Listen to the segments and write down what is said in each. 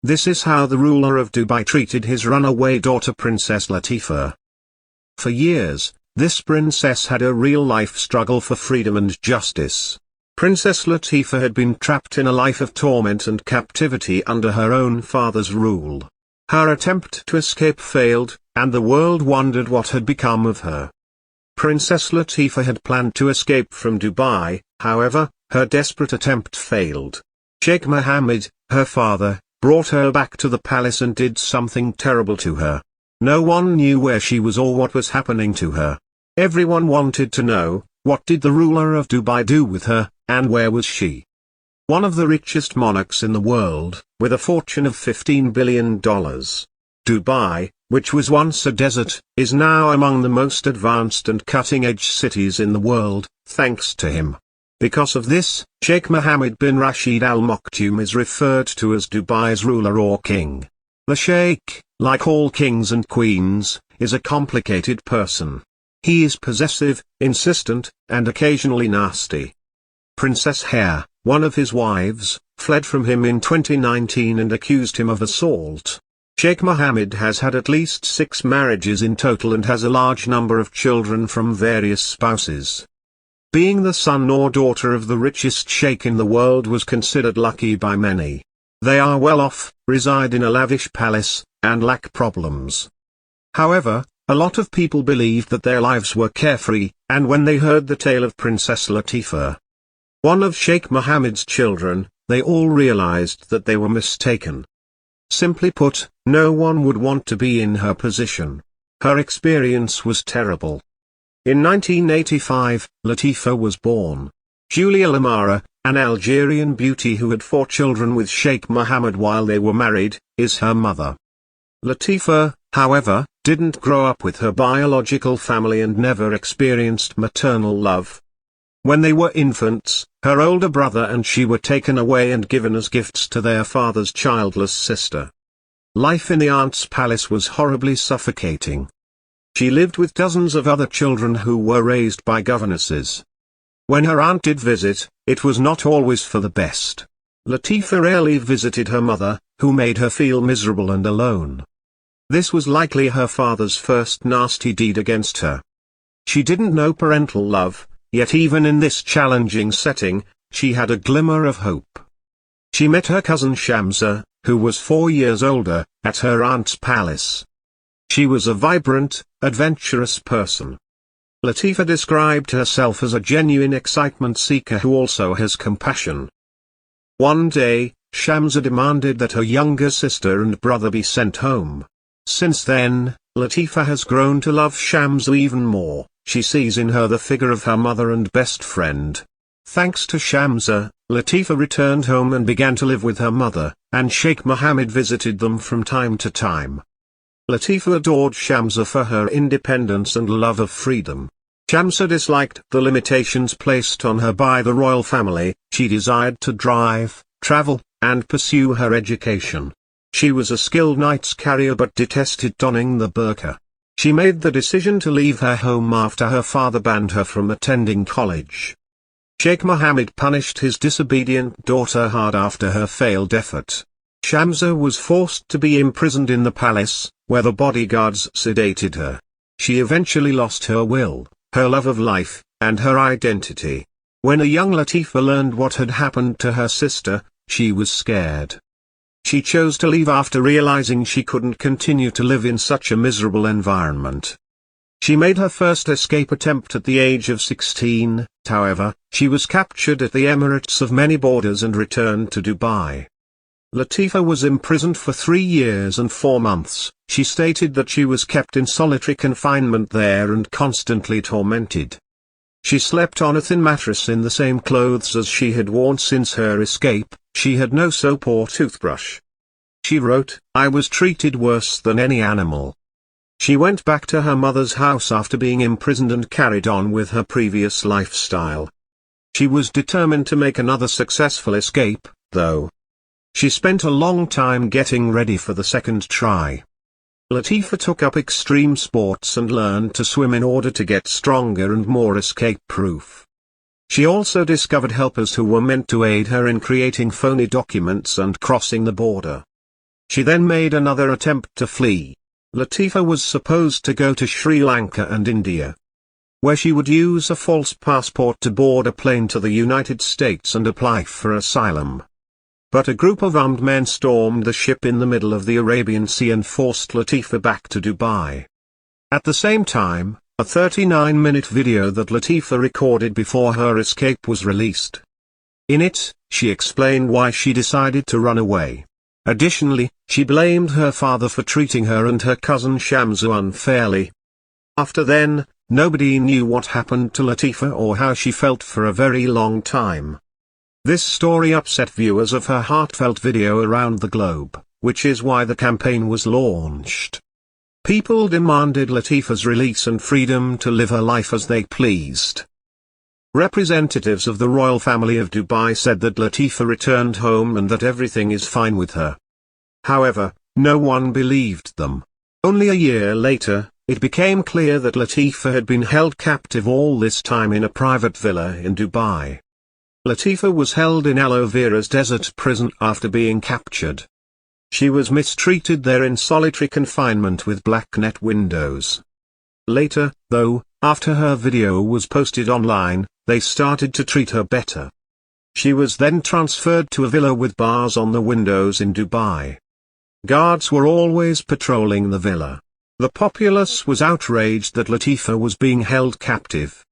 This is how the ruler of Dubai treated his runaway daughter Princess Latifa. For years, this princess had a real-life struggle for freedom and justice. Princess Latifa had been trapped in a life of torment and captivity under her own father's rule. Her attempt to escape failed, and the world wondered what had become of her. Princess Latifa had planned to escape from Dubai, however, her desperate attempt failed. Sheikh Mohammed, her father, brought her back to the palace and did something terrible to her. No one knew where she was or what was happening to her. Everyone wanted to know, what did the ruler of Dubai do with her, and where was she? One of the richest monarchs in the world, with a fortune of $15 billion. Dubai, which was once a desert, is now among the most advanced and cutting-edge cities in the world, thanks to him. Because of this, Sheikh Mohammed bin Rashid Al Maktoum is referred to as Dubai's ruler or king. The sheikh, like all kings and queens, is a complicated person. He is possessive, insistent, and occasionally nasty. Princess Hare, one of his wives, fled from him in 2019 and accused him of assault. Sheikh Mohammed has had at least 6 marriages in total and has a large number of children from various spouses. Being the son or daughter of the richest sheikh in the world was considered lucky by many. They are well off, reside in a lavish palace, and lack problems. However, a lot of people believed that their lives were carefree, and when they heard the tale of Princess Latifa, one of Sheikh Mohammed's children, they all realized that they were mistaken. Simply put, no one would want to be in her position. Her experience was terrible. In 1985, Latifa was born. Julia Lamara, an Algerian beauty who had 4 children with Sheikh Mohammed while they were married, is her mother. Latifa, however, didn't grow up with her biological family and never experienced maternal love. When they were infants, her older brother and she were taken away and given as gifts to their father's childless sister. Life in the aunt's palace was horribly suffocating. She lived with dozens of other children who were raised by governesses. When her aunt did visit, it was not always for the best. Latifa rarely visited her mother, who made her feel miserable and alone. This was likely her father's first nasty deed against her. She didn't know parental love, yet even in this challenging setting, she had a glimmer of hope. She met her cousin Shamsa, who was 4 years older, at her aunt's palace. She was a vibrant, adventurous person. Latifa described herself as a genuine excitement seeker who also has compassion. One day, Shamsa demanded that her younger sister and brother be sent home. Since then, Latifa has grown to love Shamsa even more. She sees in her the figure of her mother and best friend. Thanks to Shamsa, Latifa returned home and began to live with her mother, and Sheikh Mohammed visited them from time to time. Latifa adored Shamsa for her independence and love of freedom. Shamsa disliked the limitations placed on her by the royal family. She desired to drive, travel, and pursue her education. She was a skilled knight's carrier but detested donning the burqa. She made the decision to leave her home after her father banned her from attending college. Sheikh Mohammed punished his disobedient daughter hard after her failed effort. Shamsa was forced to be imprisoned in the palace, where the bodyguards sedated her. She eventually lost her will, her love of life, and her identity. When a young Latifa learned what had happened to her sister, she was scared. She chose to leave after realizing she couldn't continue to live in such a miserable environment. She made her first escape attempt at the age of 16, however, she was captured at the Emirates of many borders and returned to Dubai. Latifa was imprisoned for 3 years and 4 months. She stated that she was kept in solitary confinement there and constantly tormented. She slept on a thin mattress in the same clothes as she had worn since her escape. She had no soap or toothbrush. She wrote, "I was treated worse than any animal." She went back to her mother's house after being imprisoned and carried on with her previous lifestyle. She was determined to make another successful escape, though. She spent a long time getting ready for the second try. Latifa took up extreme sports and learned to swim in order to get stronger and more escape-proof. She also discovered helpers who were meant to aid her in creating phony documents and crossing the border. She then made another attempt to flee. Latifa was supposed to go to Sri Lanka and India, where she would use a false passport to board a plane to the United States and apply for asylum. But a group of armed men stormed the ship in the middle of the Arabian Sea and forced Latifa back to Dubai. At the same time, a 39-minute video that Latifa recorded before her escape was released. In it, she explained why she decided to run away. Additionally, she blamed her father for treating her and her cousin Shamsu unfairly. After then, nobody knew what happened to Latifa or how she felt for a very long time. This story upset viewers of her heartfelt video around the globe, which is why the campaign was launched. People demanded Latifa's release and freedom to live her life as they pleased. Representatives of the royal family of Dubai said that Latifa returned home and that everything is fine with her. However, no one believed them. Only a year later, it became clear that Latifa had been held captive all this time in a private villa in Dubai. Latifa was held in Aloe Vera's desert prison after being captured. She was mistreated there in solitary confinement with black net windows. Later, though, after her video was posted online, they started to treat her better. She was then transferred to a villa with bars on the windows in Dubai. Guards were always patrolling the villa. The populace was outraged that Latifa was being held captive.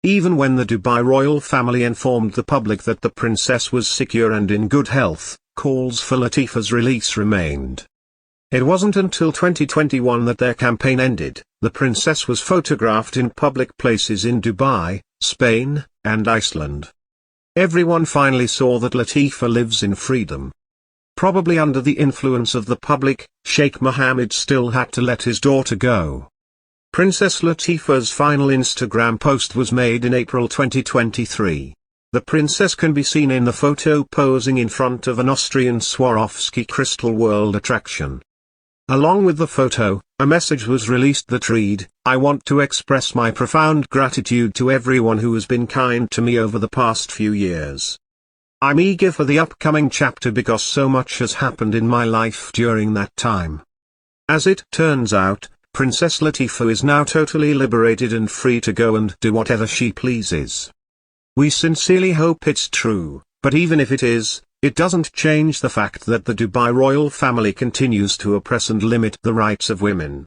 Even when the Dubai royal family informed the public that the princess was secure and in good health, calls for Latifa's release remained. It wasn't until 2021 that their campaign ended. The princess was photographed in public places in Dubai, Spain, and Iceland. Everyone finally saw that Latifa lives in freedom. Probably under the influence of the public, Sheikh Mohammed still had to let his daughter go. Princess Latifa's final Instagram post was made in April 2023. The princess can be seen in the photo posing in front of an Austrian Swarovski crystal world attraction. Along with the photo, a message was released that read, "I want to express my profound gratitude to everyone who has been kind to me over the past few years. I'm eager for the upcoming chapter because so much has happened in my life during that time." As it turns out, Princess Latifa is now totally liberated and free to go and do whatever she pleases. We sincerely hope it's true, but even if it is, it doesn't change the fact that the Dubai royal family continues to oppress and limit the rights of women.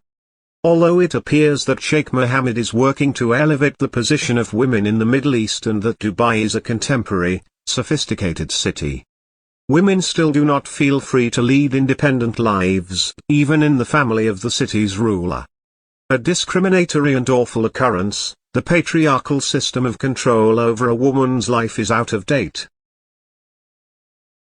Although it appears that Sheikh Mohammed is working to elevate the position of women in the Middle East and that Dubai is a contemporary, sophisticated city, women still do not feel free to lead independent lives, even in the family of the city's ruler. A discriminatory and awful occurrence. The patriarchal system of control over a woman's life is out of date.